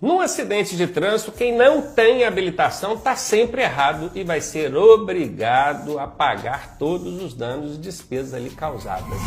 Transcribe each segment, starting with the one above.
Num acidente de trânsito, quem não tem habilitação está sempre errado e vai ser obrigado a pagar todos os danos e despesas ali causadas.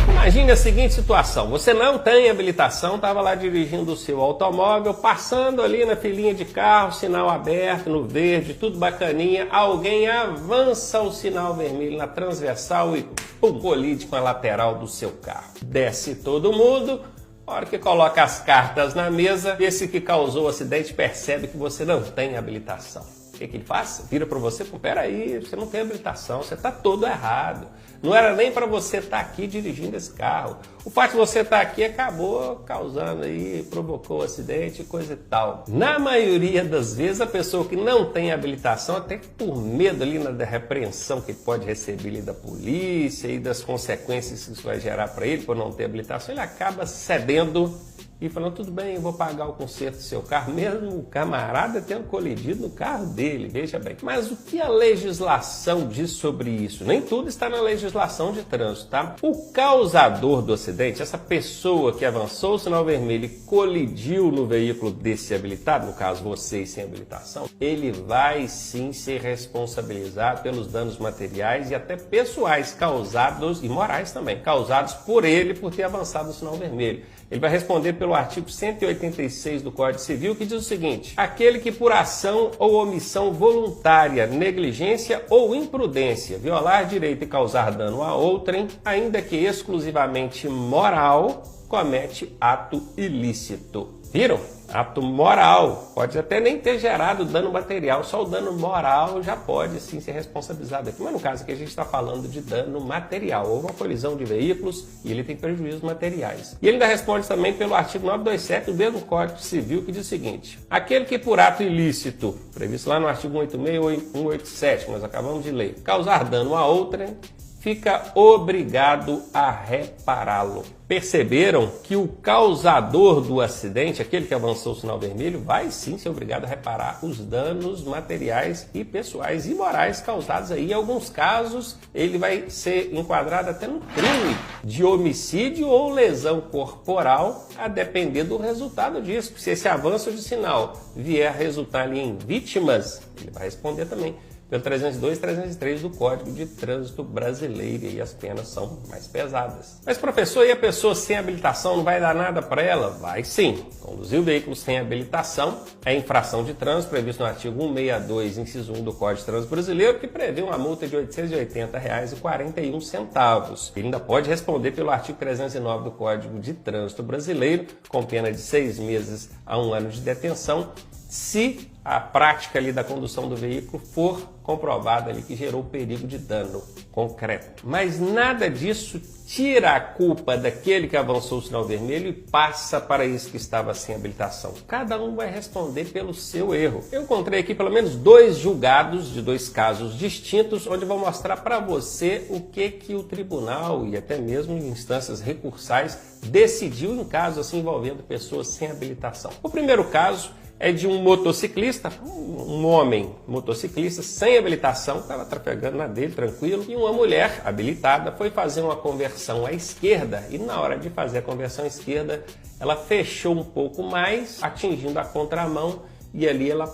Imagine a seguinte situação, você não tem habilitação, estava lá dirigindo o seu automóvel, passando ali na filinha de carro, sinal aberto, no verde, tudo bacaninha, alguém avança o sinal vermelho na transversal e pum, colide com a lateral do seu carro. Desce todo mundo, a hora que coloca as cartas na mesa, esse que causou o acidente percebe que você não tem habilitação. O que ele faz? Vira para você, peraí, você não tem habilitação, você está todo errado. Não era nem para você estar aqui dirigindo esse carro. O fato de você estar aqui acabou causando aí, provocou acidente e coisa e tal. Na maioria das vezes, a pessoa que não tem habilitação, até por medo ali da repreensão que pode receber ali da polícia e das consequências que isso vai gerar para ele por não ter habilitação, ele acaba cedendo e falando, tudo bem, eu vou pagar o conserto do seu carro, mesmo o camarada tendo colidido no carro dele, veja bem. Mas o que a legislação diz sobre isso? Nem tudo está na legislação de trânsito, tá? O causador do acidente, essa pessoa que avançou o sinal vermelho e colidiu no veículo desse habilitado, no caso você sem habilitação, ele vai sim ser responsabilizado pelos danos materiais e até pessoais causados, e morais também, causados por ele por ter avançado o sinal vermelho. Ele vai responder pelo artigo 186 do Código Civil, que diz o seguinte: aquele que por ação ou omissão voluntária, negligência ou imprudência violar direito e causar dano a outrem, ainda que exclusivamente moral, comete ato ilícito. Viram? Ato moral. Pode até nem ter gerado dano material, só o dano moral já pode sim ser responsabilizado aqui. Mas no caso aqui a gente está falando de dano material. Houve uma colisão de veículos e ele tem prejuízos materiais. E ele ainda responde também pelo artigo 927 do mesmo Código Civil, que diz o seguinte: aquele que por ato ilícito, previsto lá no artigo 186 e 187, que nós acabamos de ler, causar dano a outrem, fica obrigado a repará-lo. Perceberam que o causador do acidente, aquele que avançou o sinal vermelho, vai sim ser obrigado a reparar os danos materiais e pessoais e morais causados aí. Em alguns casos, ele vai ser enquadrado até no crime de homicídio ou lesão corporal, a depender do resultado disso. Se esse avanço de sinal vier a resultar ali em vítimas, ele vai responder também pelo 302 e 303 do Código de Trânsito Brasileiro, e as penas são mais pesadas. Mas professor, e a pessoa sem habilitação não vai dar nada para ela? Vai sim. Conduzir o veículo sem habilitação é infração de trânsito, previsto no artigo 162, inciso 1 do Código de Trânsito Brasileiro, que prevê uma multa de R$ 880,41. Ele ainda pode responder pelo artigo 309 do Código de Trânsito Brasileiro, com pena de 6 meses a 1 ano de detenção, se a prática ali da condução do veículo for comprovada ali que gerou perigo de dano concreto. Mas nada disso tira a culpa daquele que avançou o sinal vermelho e passa para esse que estava sem habilitação. Cada um vai responder pelo seu erro. Eu encontrei aqui pelo menos 2 julgados de 2 casos distintos, onde vou mostrar para você o que o tribunal e até mesmo em instâncias recursais decidiu em casos assim envolvendo pessoas sem habilitação. O primeiro caso é de um motociclista, um homem motociclista sem habilitação, estava trafegando na dele tranquilo, e uma mulher habilitada foi fazer uma conversão à esquerda, e na hora de fazer a conversão à esquerda, ela fechou um pouco mais, atingindo a contramão, e ali ela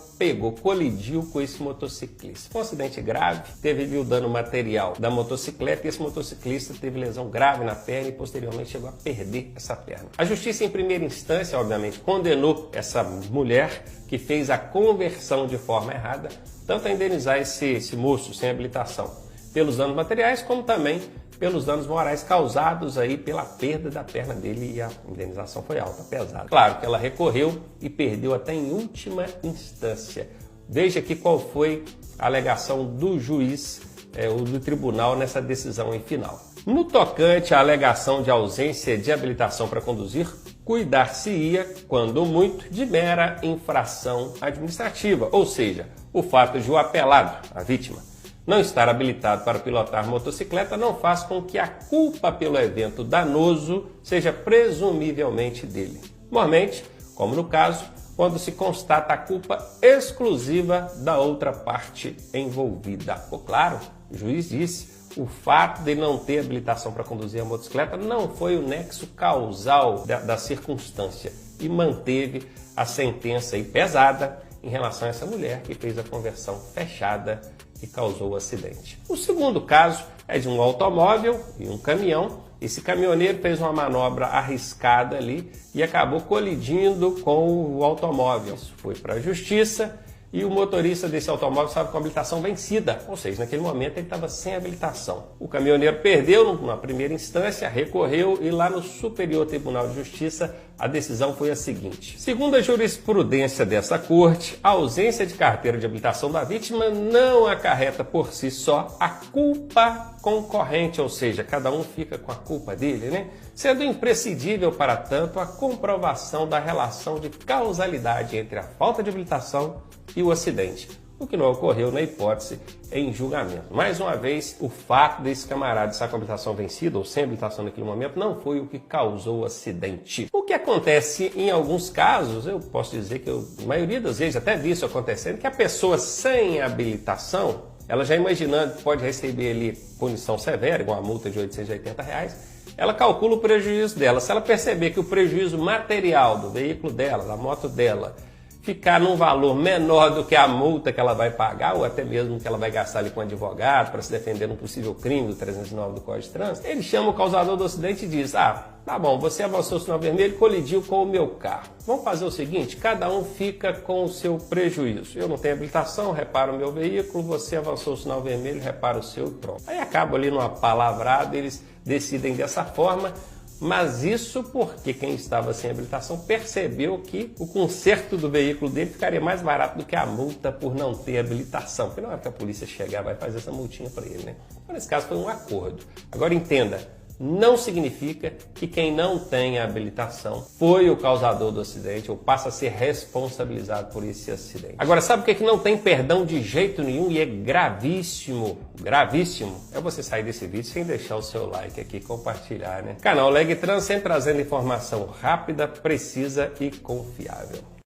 colidiu com esse motociclista. Foi um acidente grave, teve o dano material da motocicleta e esse motociclista teve lesão grave na perna e posteriormente chegou a perder essa perna. A justiça em primeira instância, obviamente, condenou essa mulher que fez a conversão de forma errada, tanto a indenizar esse moço sem habilitação pelos danos materiais, como também pelos danos morais causados aí pela perda da perna dele, e a indenização foi alta, pesada. Claro que ela recorreu e perdeu até em última instância. Veja aqui qual foi a alegação do juiz ou do tribunal nessa decisão em final. No tocante à alegação de ausência de habilitação para conduzir, cuidar-se-ia, quando muito, de mera infração administrativa, ou seja, o fato de o apelado, a vítima, não estar habilitado para pilotar motocicleta não faz com que a culpa pelo evento danoso seja presumivelmente dele. Normalmente, como no caso, quando se constata a culpa exclusiva da outra parte envolvida. Claro, o juiz disse, o fato de não ter habilitação para conduzir a motocicleta não foi o nexo causal da circunstância. e manteve a sentença aí pesada em relação a essa mulher que fez a conversão fechada e causou o acidente. O segundo caso é de um automóvel e um caminhão. Esse caminhoneiro fez uma manobra arriscada ali e acabou colidindo com o automóvel. Isso foi para a justiça e o motorista desse automóvel estava com a habilitação vencida, ou seja, naquele momento ele estava sem habilitação. O caminhoneiro perdeu na primeira instância, recorreu e lá no Superior Tribunal de Justiça a decisão foi a seguinte: segundo a jurisprudência dessa corte, a ausência de carteira de habilitação da vítima não acarreta por si só a culpa concorrente, ou seja, cada um fica com a culpa dele, né? Sendo imprescindível, para tanto, a comprovação da relação de causalidade entre a falta de habilitação e o acidente, o que não ocorreu na hipótese em julgamento. Mais uma vez, o fato desse camarada estar com a habilitação vencida ou sem habilitação naquele momento não foi o que causou o acidente. O que acontece em alguns casos, eu posso dizer que a maioria das vezes até vi isso acontecendo, que a pessoa sem habilitação, ela já imaginando que pode receber ali punição severa, igual uma multa de R$880, ela calcula o prejuízo dela. Se ela perceber que o prejuízo material do veículo dela, da moto dela, ficar num valor menor do que a multa que ela vai pagar, ou até mesmo que ela vai gastar ali com um advogado para se defender de um possível crime do 309 do Código de Trânsito, ele chama o causador do acidente e diz: tá bom, você avançou o sinal vermelho e colidiu com o meu carro. Vamos fazer o seguinte, cada um fica com o seu prejuízo. Eu não tenho habilitação, reparo o meu veículo, você avançou o sinal vermelho, repara o seu e pronto. Aí acaba ali numa palavrada, eles decidem dessa forma. Mas isso porque quem estava sem habilitação percebeu que o conserto do veículo dele ficaria mais barato do que a multa por não ter habilitação. Porque na hora que a polícia chegar vai fazer essa multinha para ele, né? Então, nesse caso foi um acordo. Agora entenda, não significa que quem não tem a habilitação foi o causador do acidente ou passa a ser responsabilizado por esse acidente. Agora, sabe o que não tem perdão de jeito nenhum e é gravíssimo? Gravíssimo é você sair desse vídeo sem deixar o seu like aqui e compartilhar, né? Canal Leg Trans sempre trazendo informação rápida, precisa e confiável.